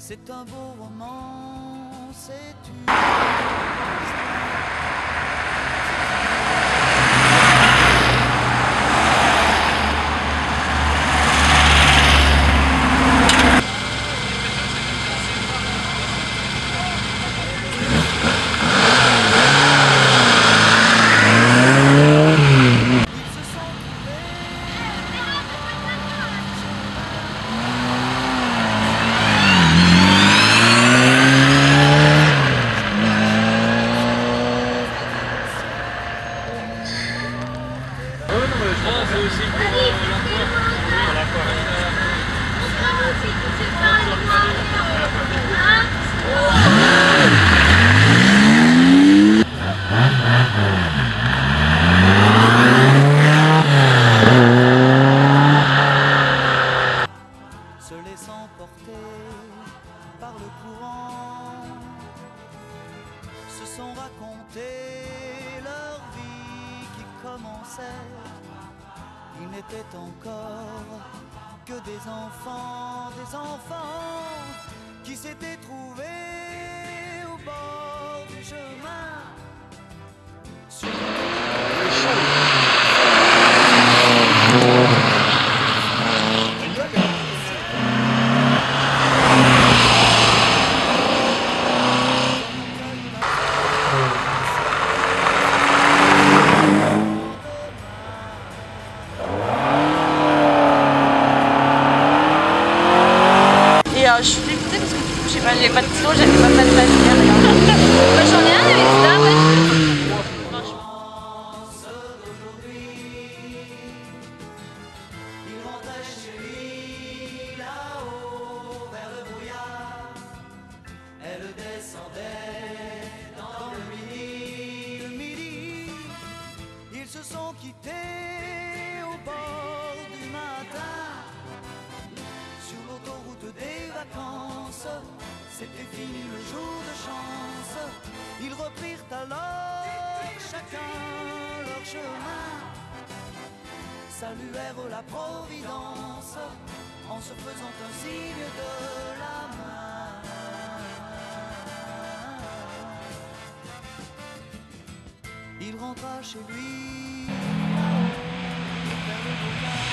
C'est un beau roman, c'est une... C'est aussi pour se laissant porter par le courant, se sont racontés leur vie qui commençait. Ils n'étaient encore que des enfants qui s'étaient trouvés au bord du chemin. Et je suis dégoûtée parce que du coup j'ai pas de stylo, j'avais pas de papier, rien. Bah, j'en ai un avec ça, ouais. Il rentrait chez lui là-haut vers le brouillard. Elle descendait dans le midi. Ils se sont quittés au bord du matin. Sur l'autoroute des vacances, c'était fini le jour de chance. Ils reprirent alors chacun leur chemin, saluèrent la Providence en se faisant un signe de la main. Il rentra chez lui là-haut vers le brouillard.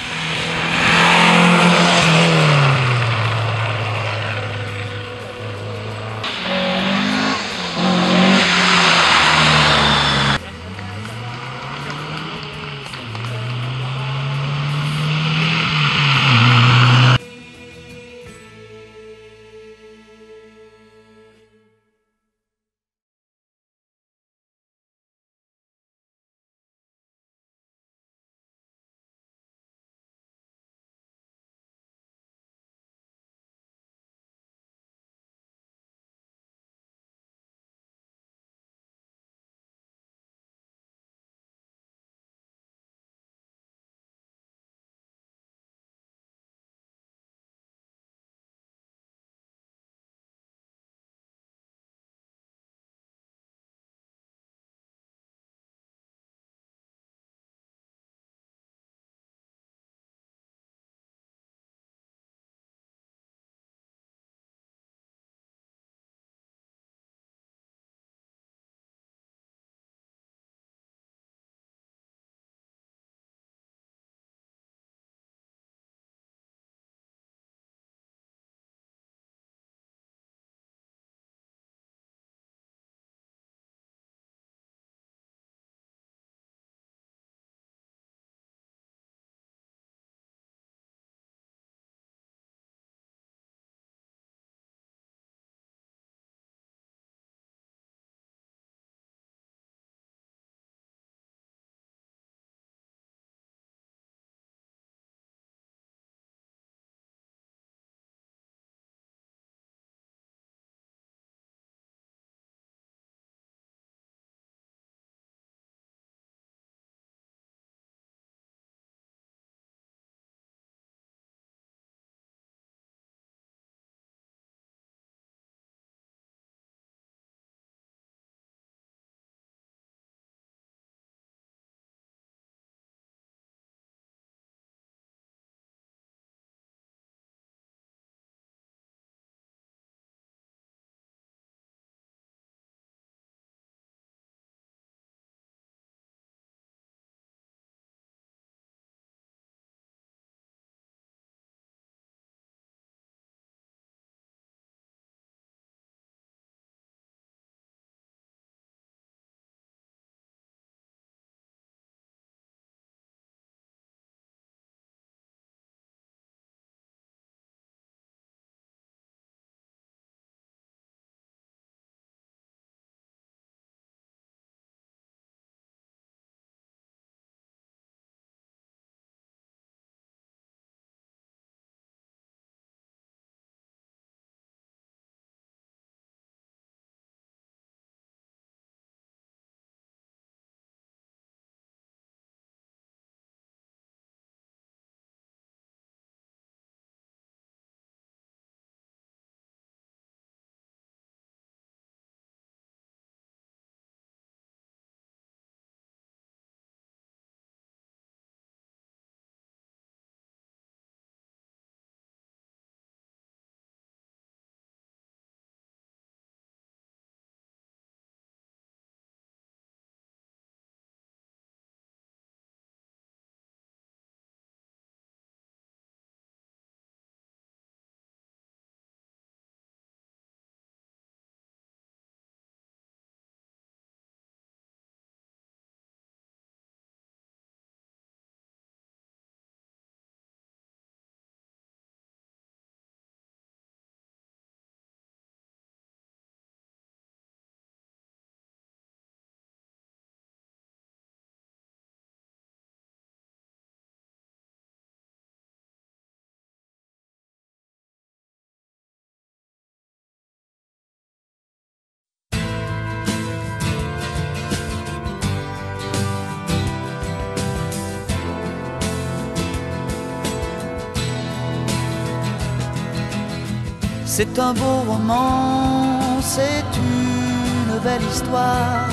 C'est un beau roman, c'est une belle histoire,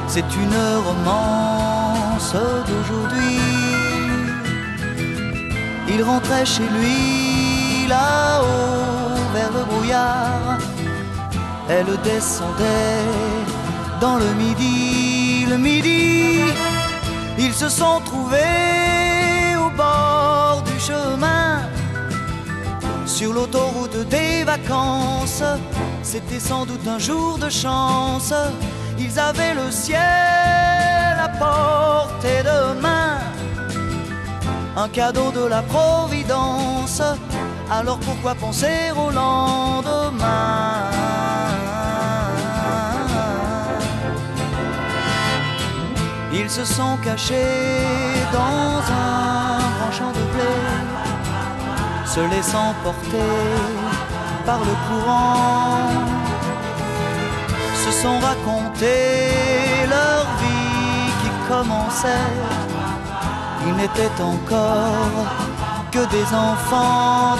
c'est une romance d'aujourd'hui. Il rentrait chez lui là-haut vers le brouillard, elle descendait dans le midi. Le midi, ils se sont trouvés au bord du chemin, sur l'autoroute des vacances. C'était sans doute un jour de chance, ils avaient le ciel à portée de main, un cadeau de la Providence. Alors pourquoi penser au lendemain? Ils se sont cachés dans un grand champ de blé, se laissant porter par le courant, se sont raconté leur vie qui commençait. Ils n'étaient encore que des enfants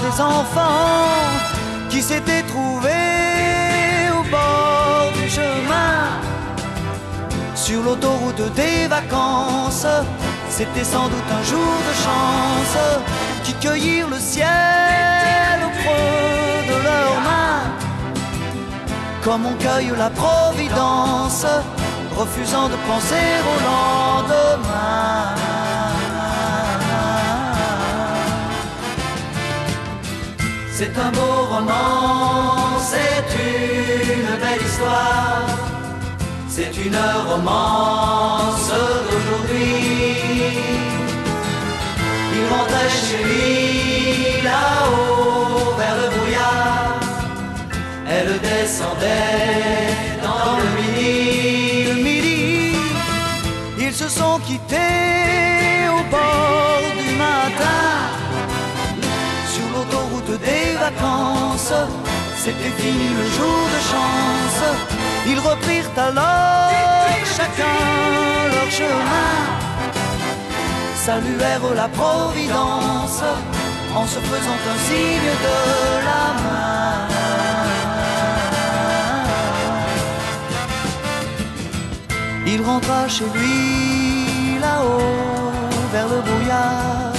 qui s'étaient trouvés au bord du chemin, sur l'autoroute des vacances. C'était sans doute un jour de chance, qui cueillirent le ciel au creux de leurs mains, comme on cueille la Providence, refusant de penser au lendemain. C'est un beau roman, c'est une belle histoire, c'est une romance d'aujourd'hui. Il rentrait chez lui là-haut vers le brouillard, elle descendait dans le midi. Le midi, ils se sont quittés au bord du matin, sur l'autoroute des vacances. C'était fini le jour de chance. Ils reprirent alors chacun leur chemin, saluèrent la Providence en se faisant un signe de la main. Il rentra chez lui là-haut vers le brouillard,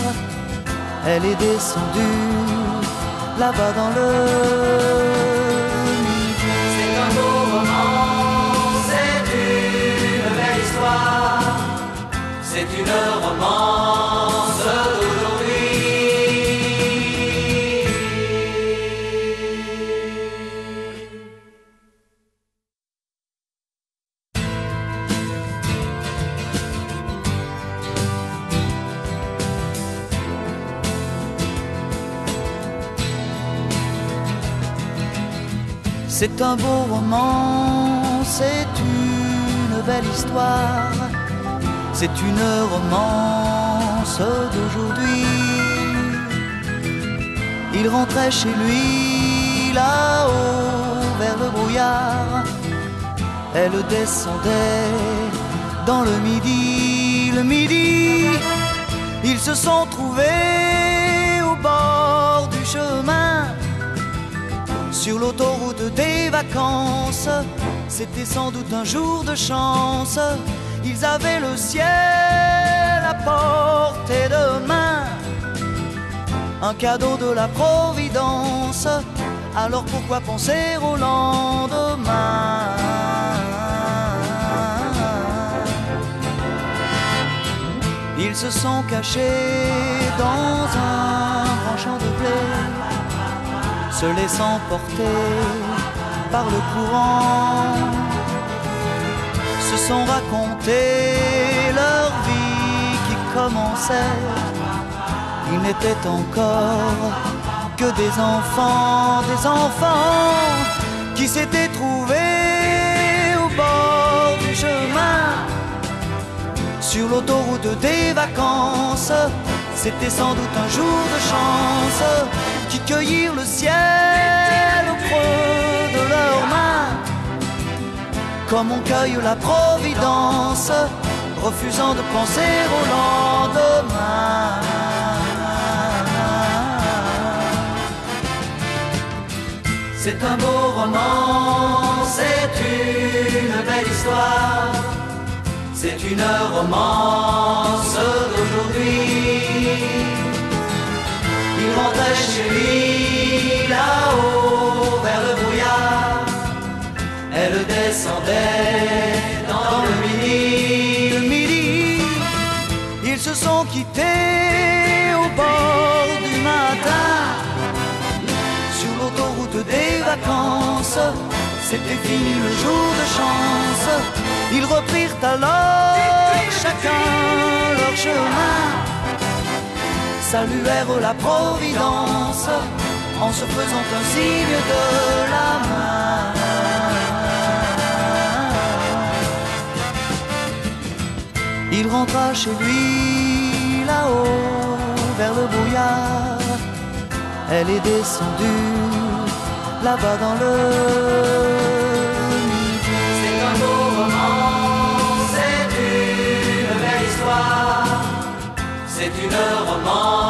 elle est descendue là-bas dans le midi. C'est un beau roman, c'est une belle histoire, c'est une romance d'aujourd'hui. C'est un beau roman, c'est une belle histoire, c'est une romance d'aujourd'hui. Il rentrait chez lui là-haut vers le brouillard, elle descendait dans le midi. Le midi, ils se sont trouvés au bord du chemin, sur l'autoroute des vacances. C'était sans doute un jour de chance, ils avaient le ciel à portée de main, un cadeau de la Providence. Alors pourquoi penser au lendemain? Ils se sont cachés dans un grand champ de blé, se laissant porter par le courant, se sont raconté leur vie qui commençait. Ils n'étaient encore que des enfants qui s'étaient trouvés au bord du chemin, sur l'autoroute des vacances. C'était sans doute un jour de chance, qui cueillirent le ciel au creux de leurs mains, comme on cueille la Providence, refusant de penser au lendemain. C'est un beau roman, c'est une belle histoire, c'est une romance d'aujourd'hui. Il rentrait chez lui là-haut vers le brouillard, elle descendait dans le midi. Ils se sont quittés au bord du matin, sur l'autoroute des vacances. C'était fini le jour de chance. Ils reprirent alors chacun leur chemin, saluèrent la Providence en se faisant un signe de la main. Il rentra chez lui là-haut vers le brouillard, elle est descendue là-bas dans le midi. C'est un beau roman, c'est une belle histoire, c'est une romance